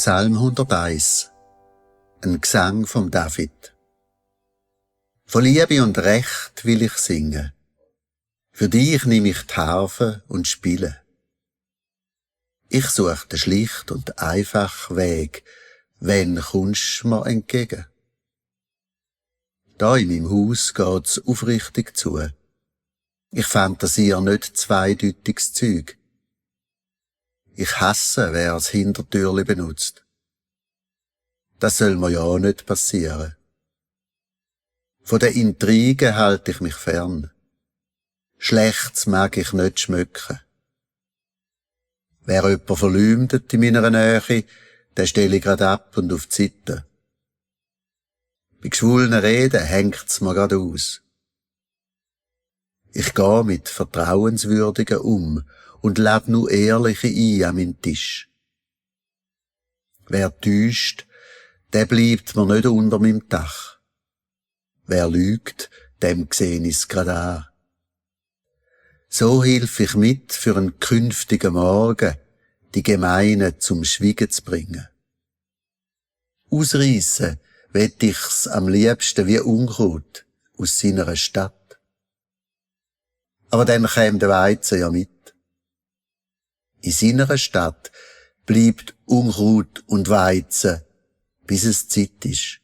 Psalm 101. Ein Gesang vom David. Von Liebe und Recht will ich singen. Für dich nehme ich die Harfe und spiele. Ich suche den schlicht und einfach Weg, wenn kommst mir entgegen. Da in meinem Haus geht's aufrichtig zu. Ich fantasiere nicht zweideutiges Zeug. Ich hasse, wer das Hintertürli benutzt. Das soll mir ja auch nicht passieren. Von den Intrigen halte ich mich fern. Schlechtes mag ich nicht schmücken. Wer jemand verleumdet in meiner Nähe, den stelle ich grad ab und auf die Seite. Bei geschwullen Reden hängt's mir grad aus. Ich gehe mit Vertrauenswürdigen um und lade nur Ehrliche ein an meinen Tisch. Wer täuscht, der bleibt mir nicht unter meinem Dach. Wer lügt, dem seh ich's grad an. So hilf ich mit, für einen künftigen Morgen die Gemeinen zum Schweigen zu bringen. Ausreissen wett ich's am liebsten wie Unkraut aus seiner Stadt. Aber dann käme der Weizen ja mit. In seiner Stadt bleibt Unkraut und Weizen, bis es Zeit ist.